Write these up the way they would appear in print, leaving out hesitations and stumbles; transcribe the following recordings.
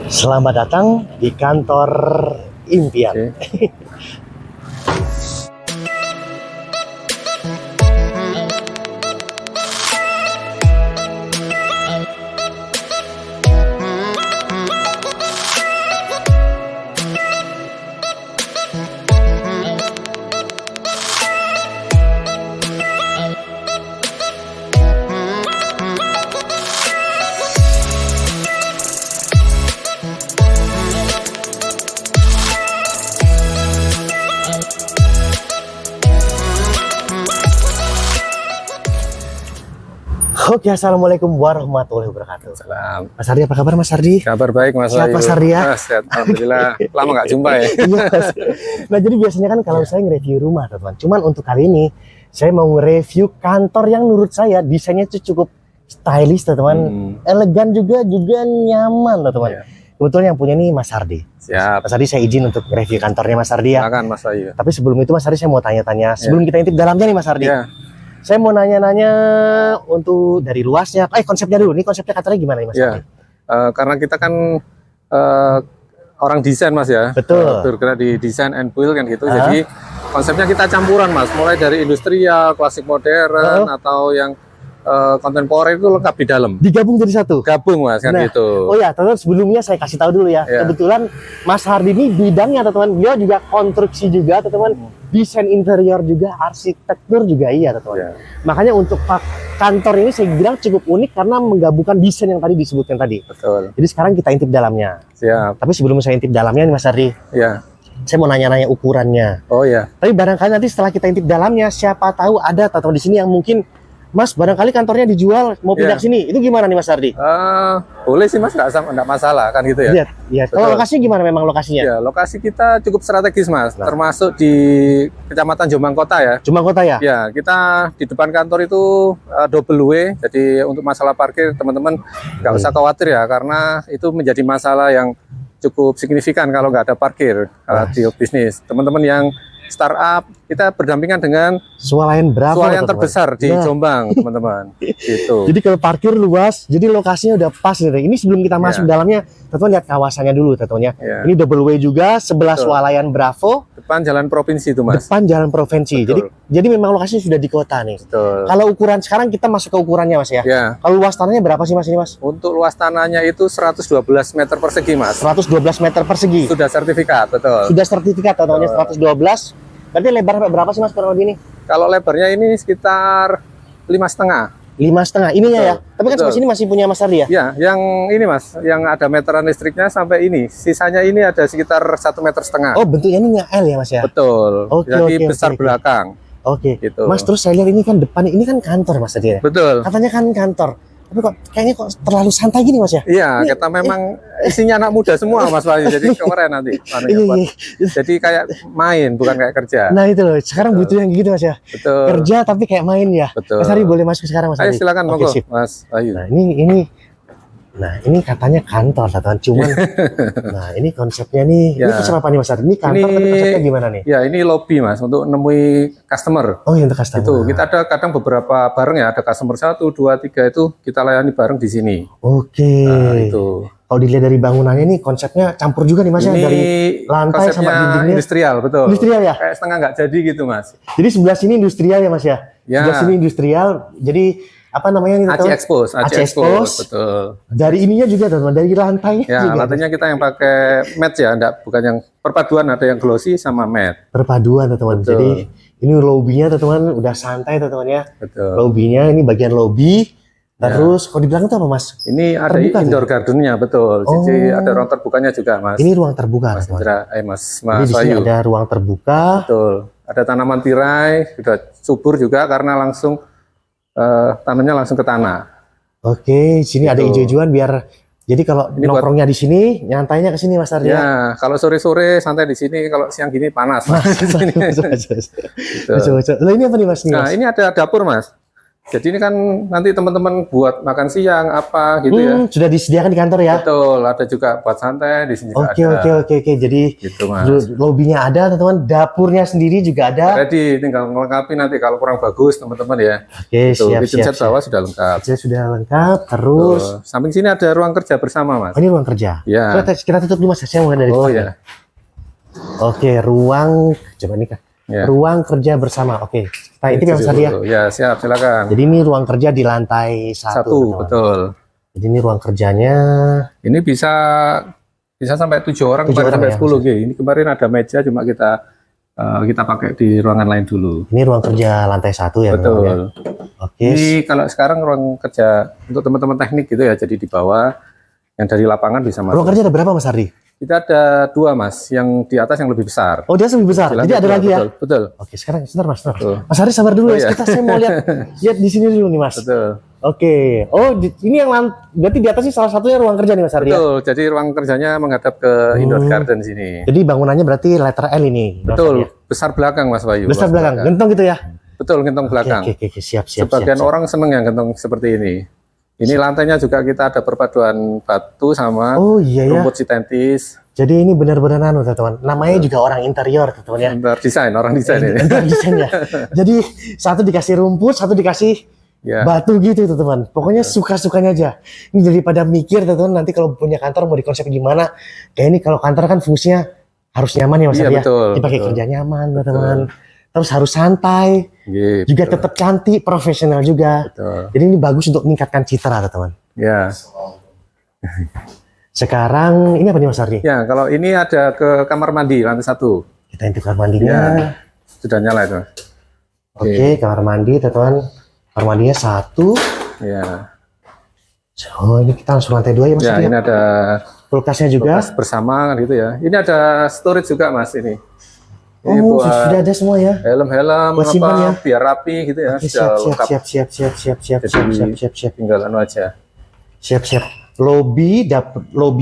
Selamat datang di kantor impian. Oke. Oke, assalamualaikum warahmatullahi wabarakatuh. Salam. Mas Ardi, apa kabar Mas Ardi? Kabar baik Mas Sehat, Ayu. Mas Ardi ya? Sehat, alhamdulillah. Lama nggak jumpa ya. Iya, Mas. Nah, jadi biasanya kan kalau saya nge-review rumah, teman-teman. Cuman untuk kali ini saya mau nge-review kantor yang menurut saya desainnya itu cukup stylish, teman-teman. Elegan juga nyaman, teman-teman. Iya. Kebetulan yang punya nih Mas Ardi. Siap. Mas Ardi, saya izin untuk nge-review kantornya Mas Ardi ya. Silakan Mas Ayu. Tapi sebelum itu Mas Ardi, saya mau tanya-tanya. Sebelum kita intip dalamnya nih Mas Ardi. Ya. Saya mau nanya-nanya untuk dari luasnya. Konsepnya dulu. Nih konsepnya kantornya gimana nih Mas Ya. Ardi? Karena kita kan orang desain Mas ya. Betul. Bergerak di desain and build kan gitu. Jadi konsepnya kita campuran Mas. Mulai dari industrial, klasik modern, atau yang kontemporer itu lengkap di dalam. Digabung jadi satu. Gabung Mas kan Nah, gitu. Oh ya, teman-teman, sebelumnya saya kasih tahu dulu ya. Ya. Kebetulan Mas Hardi ini bidangnya teman-teman, dia juga konstruksi juga teman-teman, desain interior juga, arsitektur juga iya teman-teman. Ya. Makanya untuk kantor ini saya bilang cukup unik karena menggabungkan desain yang tadi disebutkan tadi. Betul. Jadi sekarang kita intip dalamnya. Siap. Tapi sebelum saya intip dalamnya nih Mas Hardi, Ya. saya mau nanya-nanya ukurannya. Oh ya. Tapi barangkali nanti setelah kita intip dalamnya, siapa tahu ada teman-teman di sini yang mungkin Mas, barangkali kantornya dijual, mau pindah ke sini. Itu gimana nih Mas Hardi? Boleh sih Mas, nggak masalah kan gitu ya. Lihat, ya. Kalau Betul. lokasinya gimana memang lokasinya? Ya, lokasi kita cukup strategis Mas, Nah. termasuk di Kecamatan Jombang Kota ya. Cuma kota ya? Ya, kita di depan kantor itu double way, jadi untuk masalah parkir teman-teman nggak usah khawatir ya, karena itu menjadi masalah yang cukup signifikan kalau nggak ada parkir di bisnis. Teman-teman yang startup, kita berdampingan dengan Swalayan berapa? swalayan teman-teman? terbesar di Nah. Jombang, teman-teman. Gitu. Jadi kalau parkir luas, jadi lokasinya udah pas nih. Ini sebelum kita masuk dalamnya, teman-teman lihat kawasannya dulu, teman-teman ya. Ya. Ini double way juga, sebelah Betul. Swalayan Bravo, Depan jalan provinsi itu Mas. depan jalan provinsi. Betul. Jadi memang lokasinya sudah di kota nih. Betul. Kalau ukuran sekarang kita masuk ke ukurannya Mas ya. Ya, Kalau luas tanahnya berapa sih Mas ini Mas? untuk luas tanahnya itu 112 meter persegi Mas. 112 meter persegi. Sudah sertifikat, betul. Sudah sertifikat teman-teman, 112. Berarti lebar berapa sih Mas kurang lebih ini? Kalau lebarnya ini sekitar 5,5. 5,5 ininya ya. Betul. Tapi kan sampai Betul. sini masih punya Mas Ardi ya? Ya, yang ini Mas, yang ada meteran listriknya sampai ini. Sisanya ini ada sekitar 1,5 meter. Oh, bentuknya ini L ya Mas ya? Betul. Oke, Jadi oke, besar oke. belakang. Oke. Gitu. Mas, terus saya lihat ini kan depan ini kan kantor Mas Ardi ya? Betul. Katanya kan kantor. Tapi kok kayaknya kok terlalu santai gini Mas ya? Iya, Ini- kita memang isinya anak muda semua Mas Wahyu. Jadi keren nanti. Iya, iya. Jadi kayak main, bukan kayak kerja. Nah itu loh, sekarang butuh yang gitu Mas ya? Betul. Kerja tapi kayak main ya? Betul. Mas Ardi boleh masuk sekarang Mas Ayo Ardi? silakan Oke, monggo, sip. Mas Wahyu. Nah ini katanya kantor teman, cuman nah ini konsepnya nih, ini Ya. konsep apa nih Mas Ardi? Ini kantor Ini- tapi konsepnya gimana nih? Ya, ini lobby Mas untuk nemui customer. Oh yang untuk customer. Itu kita ada kadang beberapa bareng ya, ada customer 1, 2, 3 itu kita layani bareng di sini. Oke. Nah, itu. Kalau dilihat dari bangunannya nih konsepnya campur juga nih Mas ya, Ini dari lantai sama konsepnya dindingnya. industrial, betul. Industrial ya? Kayak setengah nggak jadi gitu Mas. Jadi sebelah sini industrial ya Mas ya? Ya. Sebelah sini industrial. Jadi apa namanya nih? Aci expose, Aci expose. betul. Dari ininya juga teman, dari lantainya Ya, juga. lantainya kita yang pakai matte ya, enggak, bukan yang perpaduan, ada yang glossy sama matte. Perpaduan teman. Betul. Jadi ini lobbynya teman, udah santai teman ya. Betul. Lobbynya ini bagian lobby. Terus kalau di belakang itu apa Mas? Ini ada Terbuka indoor gardennya, betul. Jadi Oh. ada ruang terbukanya juga, Mas. Ini ruang terbuka Mas teman. Indra, Mas Jadi di sini Wahyu. ada ruang terbuka. Betul. Ada tanaman tirai, sudah subur juga karena langsung tanamnya langsung ke tanah. Oke, sini ada Gitu. hijau-hijauan biar jadi kalau Ini buat- nongkrongnya di sini, nyantainya ke sini Mas Ardi. Ya, kalau sore-sore santai di sini, kalau siang gini panas, Mas. Di sini. Betul. Lah ini apa nih Mas? Nah, ini ada dapur, Mas. Jadi ini kan nanti teman-teman buat makan siang apa gitu ya. Sudah disediakan di kantor ya? Betul, ada juga buat santai di sini juga ada. Oke. Jadi Gitu, Mas. lobbynya ada, teman-teman. Dapurnya sendiri juga ada. Ready, tinggal melengkapi nanti kalau kurang bagus teman-teman ya. Oke, Tuh, siap. kitchen set bawah sudah lengkap. Saya sudah lengkap. Terus, Tuh, samping sini ada ruang kerja bersama, Mas. ini ruang kerja. Ya. Kita tutup dulu, Mas. Saya mau dari Oh depan. ya. Oke, coba nih Kak. Ya. Ruang kerja bersama. Oke. Nah, itu yang Itu tadi ya. dulu. Ya, siap, silakan. Jadi ini ruang kerja di lantai 1. Satu, teman-teman. betul. Jadi ini ruang kerjanya. Ini bisa sampai 7 orang, 7 kemarin orang sampai ya, 10 G. Ini kemarin ada meja cuma kita pakai di ruangan lain dulu. Ini ruang kerja lantai 1 ya, teman-teman ya. Betul. Oke. Ini kalau sekarang ruang kerja untuk teman-teman teknik gitu ya, jadi di bawah yang dari lapangan bisa Ruang masuk. kerja ada berapa, Mas Ardi? Kita ada 2 Mas, yang di atas yang lebih besar. Oh, dia lebih besar. Di Jadi lantai ada 2, lagi ya. Betul. Oke, sekarang sebentar, Mas. Betul. Mas Ardi sabar dulu Oh, ya. iya. Saya mau lihat di sini dulu nih, Mas. Betul. Oke. Oh, ini yang berarti di atas ini salah satunya ruang kerja nih, Mas Ardi ya. Betul. Jadi ruang kerjanya menghadap ke indoor garden sini. Jadi bangunannya berarti letter L ini. Mas Ardi Betul. ya? Besar belakang Mas Bayu. Besar Luas belakang. Gentong gitu ya. Betul, gentong belakang. Oke, siap. Sebagian orang seneng yang gentong seperti ini. Ini lantainya juga kita ada perpaduan batu sama Oh iya ya. rumput sintetis. Jadi ini benar-benar teman-teman. Namanya juga orang interior, teman-teman ya. Orang desain ini. Interior desain ya. Jadi satu dikasih rumput, satu dikasih Ya. batu gitu, teman-teman. Pokoknya suka-sukanya aja. Ini daripada mikir, teman-teman, nanti kalau punya kantor mau dikonsep gimana. Kayak ini kalau kantor kan fungsinya harus nyaman ya, Mas Iya, Ardi ya. betul, Dipakai betul. kerja nyaman, teman-teman. Terus harus santai, Gitu. juga tetap cantik, profesional juga. Betul. Jadi ini bagus untuk meningkatkan citra, teman-teman. Ya. Sekarang ini apa nih, Mas Ardi? Ya, kalau ini ada ke kamar mandi lantai 1. Kita intip kamar mandinya. Ya. Sudah nyala itu. Oke, kamar mandi, teman-teman. Kamar mandinya 1. Ya. Oh, ini kita langsung lantai 2 ya, Mas Ya, Ardi? ini ada Kulkasnya juga. kulkas bersama gitu ya. Ini ada storage juga Mas ini. Ini Oh, buat sudah ada semua ya. helm-helm Buat simpan ya? biar rapi gitu ya. Oke, Sudah lengkap. siap. Tinggal anu aja. Siap. Lobby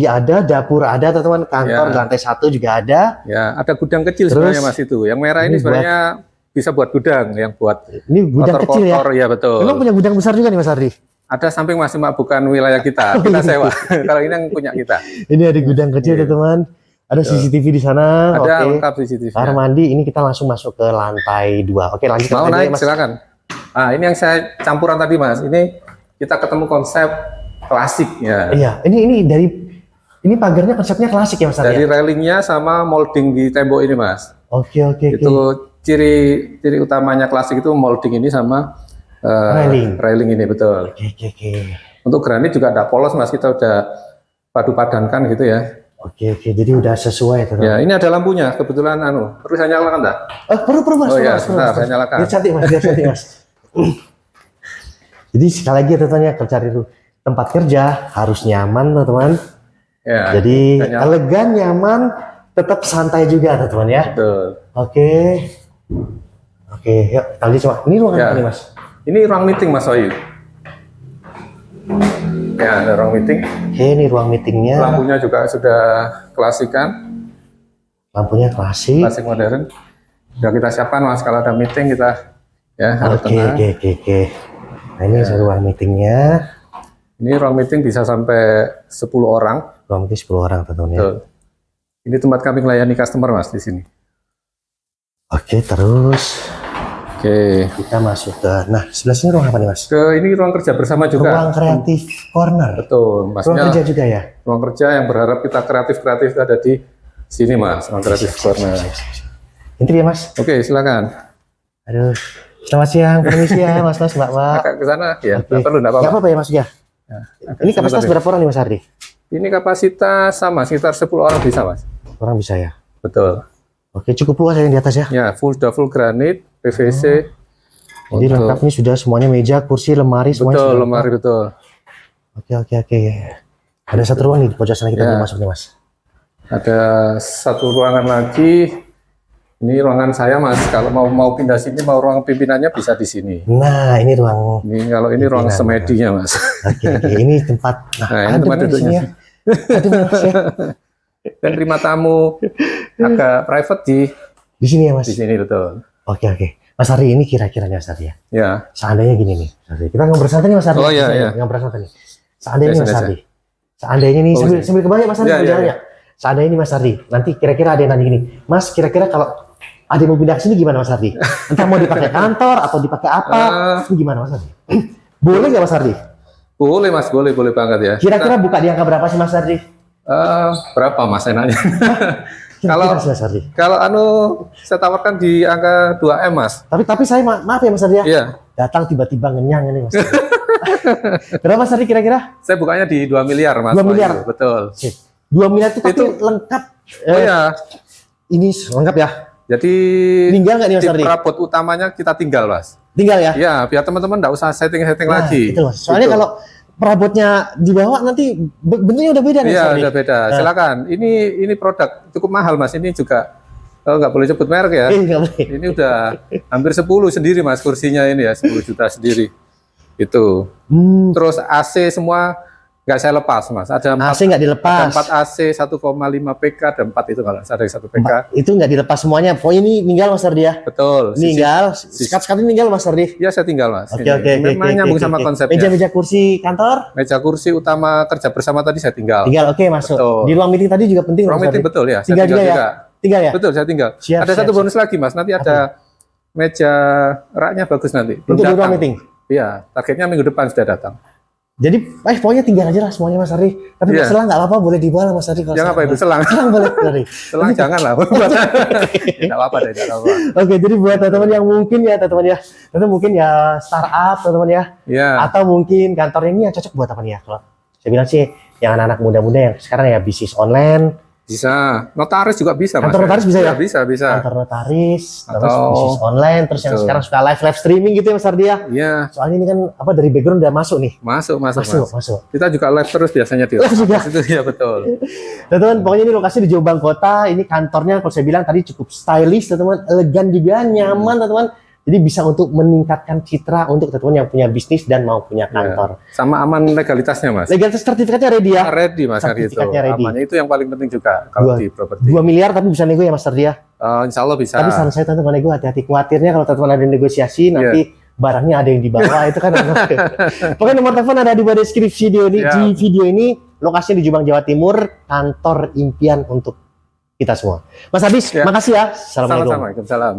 ada, dapur ada, teman-teman. Kantor Ya. lantai 1 juga ada. Ya, ada gudang kecil Terus, sebenarnya Mas itu. Yang merah ini ini sebenarnya bisa buat gudang yang buat Ini gudang kecil ya. kotor-kotor ya betul. Memang punya gudang besar juga nih, Mas Ardi? Ada samping Mas, cuma bukan wilayah kita. Kita sewa. Kalau ini yang punya kita. Ini ada gudang kecil, teman-teman. Ada CCTV di sana. Ada Oke. lengkap CCTV. Kamar mandi, ini kita langsung masuk ke lantai 2. Oke, lanjut ke Mau lantai 2 ya, naik Mas. silakan. Ah, ini yang saya campuran tadi Mas. Ini kita ketemu konsep klasik ya. Iya, ini pagarnya konsepnya klasik ya, Mas Ardi? Dari railingnya sama molding di tembok ini Mas. Oke. Itu ciri utamanya klasik itu molding ini sama railing ini betul. Oke. Untuk granit juga ada polos Mas, kita udah padu padankan gitu ya. Oke, jadi udah sesuai, teman-teman. Ya, ini ada lampunya kebetulan perlu saya nyalakan dah? Perlu Mas. Oh ya, Mas, sebentar Mas. saya nyalakan. Biar cantik Mas. Jadi sekali lagi teman-teman ya, cari tempat kerja harus nyaman, teman-teman. Ya. Jadi saya nyalakan. elegan, nyaman, tetap santai juga, teman-teman ya. Betul. Oke, yuk kita lanjut coba. Ini ruangan Ya. apa nih, Mas? Ini ruang meeting Mas Wayu. Ya, ada ruang meeting. Oke, ini ruang meetingnya. Lampunya juga sudah klasikan, Lampunya klasik. klasik modern. Sudah kita siapkan Mas, kalau ada meeting kita ya harus tenang. Oke. Nah, ini ruang meetingnya. Ini ruang meeting bisa sampai 10 orang. Ruang meeting 10 orang, teman-teman ya. Betul. Ini tempat kami melayani customer Mas di sini. Oke, terus Oke. kita masuk ke, nah sebelah sini ruang apa nih, Mas? Ini ruang kerja bersama juga. Ruang kreatif corner. Betul, Ruang maksudnya kerja juga ya? ruang kerja yang berharap kita kreatif itu ada di sini Mas, ruang kreatif corner. Intip ya, Mas? Oke, silakan. Aduh, selamat siang, permisi ya, Mas, Mbak. Agak ke sana ya, Oke. nggak perlu, nggak Nggak apa-apa. apa-apa ya, Mas ya? Ini kapasitas berapa orang nih, Mas Ardi? Ini kapasitas sama, sekitar 10 orang bisa Mas. Orang bisa ya? Betul. Oke, cukup luas ya yang di atas ya? Ya, sudah full granit, PVC. Jadi Betul. lengkap nih sudah semuanya, meja, kursi, lemari, semuanya Betul, sudah lemari betul. lengkap. Oke. Ada satu ruang nih di pojok sana kita Ya. belum masuk nih, Mas. Ada satu ruangan lagi. Ini ruangan saya Mas. Kalau mau pindah sini, mau ruang pimpinannya bisa di sini. Nah, ini ruang. Ini kalau ini ruang Pimpinan. semedinya Mas. Oke. Ini tempat. Nah, ini adem tempat nih di duduknya. sini ya. Adem ya, Mas ya. Dan terima tamu agak private Di sini ya, Mas. di sini betul. Oke. Mas Ardi, ini kira-kira nih Mas Ardi ya. Ya. Seandainya gini nih, Mas Ardi. Kita ngobrol santai nih Mas Ardi. Oh iya, iya. Ngobrol santai nih. Seandainya Biasa, Mas biasa. Ardi. Seandainya nih, sambil kebayang Mas Ardi Iya, iya, berjalannya. Seandainya nih Mas Ardi, nanti kira-kira ada yang nanya gini, Mas kira-kira kalau ada yang mau pindah ke sini gimana Mas Ardi? Entah mau dipakai kantor atau dipakai apa, ini gimana Mas Ardi? Boleh nggak Mas Ardi? Boleh Mas, boleh banget ya. Kira-kira buka di angka berapa sih Mas Ardi? Berapa Mas enaknya? Kira-kira sih Mas Ardi. Kalau saya tawarkan di angka 2M Mas. Tapi saya maaf ya Mas Ardi ya. Iya. Datang tiba-tiba ngenyang ini Mas Ardi. Berapa Mas Ardi kira-kira? Saya bukanya di 2 miliar Mas. 2 miliar? Betul. 2 miliar itu tapi lengkap. Oh ya. Ini lengkap ya? Jadi tinggal nggak nih Mas Ardi? perabot utamanya kita tinggal Mas. Tinggal ya? Iya, biar teman-teman nggak usah setting-setting lagi. Betul Mas. Soalnya kalau perabotnya dibawa nanti bentuknya udah beda nih. Iya, udah beda. Silakan. Ini produk cukup mahal Mas. Ini juga nggak boleh sebut merek ya. Nggak boleh. Ini udah hampir 10 sendiri Mas kursinya ini ya, 10 juta sendiri. Itu. Terus AC semua nggak saya lepas Mas. Ada 4, AC nggak dilepas. ada 4 AC 1,5 PK, ada 4 itu kalau ada 1 PK. Itu nggak dilepas semuanya. Pokoknya ini ninggal Mas Ardi ya. Betul. Ninggal. Sekat-sekat ini ninggal Mas Ardi. Iya, saya tinggal Mas. Oke. Memang nyambung sama konsepnya. Meja-meja kursi kantor. Meja kursi utama kerja bersama tadi saya tinggal. Tinggal, oke masuk. Betul. Di ruang meeting tadi juga penting. Ruang Mas meeting Ardi. betul ya. Saya Tinggal juga ya. Tinggal ya. Betul, saya tinggal. Siap, Ada siap, satu bonus lagi Mas. Nanti ada meja raknya bagus nanti. Untuk di ruang meeting. Iya, targetnya minggu depan sudah datang. Jadi, pokoknya tinggal aja lah semuanya Mas Ardi. Tapi Iya. selang nggak apa-apa, boleh dibawa lah Mas Ardi. Yang apa itu selang? Selang boleh Mas Ardi. Selang jangan lah. Tidak apa-apa deh, tidak apa-apa. Oke, jadi buat teman-teman yang mungkin ya teman-teman ya, itu mungkin ya startup teman-teman ya, Iya. atau mungkin kantor ini yang cocok buat apa nih ya? Kalau saya bilang sih, yang anak-anak muda-muda yang sekarang ya bisnis online, Bisa. Notaris juga bisa Mas. Kantor notaris bisa ya? Bisa. kantor notaris, terus Atau- bisnis online, terus yang Betul. sekarang suka live streaming gitu ya Mas Ardi ya. Iya, Soalnya ini kan apa dari background udah masuk nih, masuk Mas. masuk. Kita juga live terus biasanya di Live juga? Itu ya betul. Teman-teman, pokoknya ini lokasi di Jombang Kota. Ini kantornya kalau saya bilang tadi cukup stylish, teman-teman, elegan juga, nyaman, teman-teman. Jadi bisa untuk meningkatkan citra untuk teman-teman yang punya bisnis dan mau punya kantor. Sama aman legalitasnya Mas. Legalitas sertifikatnya ready ya. Ready Mas hari itu. Sertifikatnya ready. Amannya itu yang paling penting juga kalau di properti. 2 miliar tapi bisa nego ya Mas Ardi ya. Insya Allah bisa. Tapi saran saya teman-teman nego hati-hati, khawatirnya kalau teman-teman ada negosiasi nanti barangnya ada yang dibawa itu kan. Pokoknya nomor telepon ada di bawah deskripsi video ini. Siap. Di video ini lokasinya di Jombang Jawa Timur, kantor impian untuk kita semua. Mas Ardi, Ya. makasih ya. Assalamualaikum. Sama-sama. Waalaikumsalam.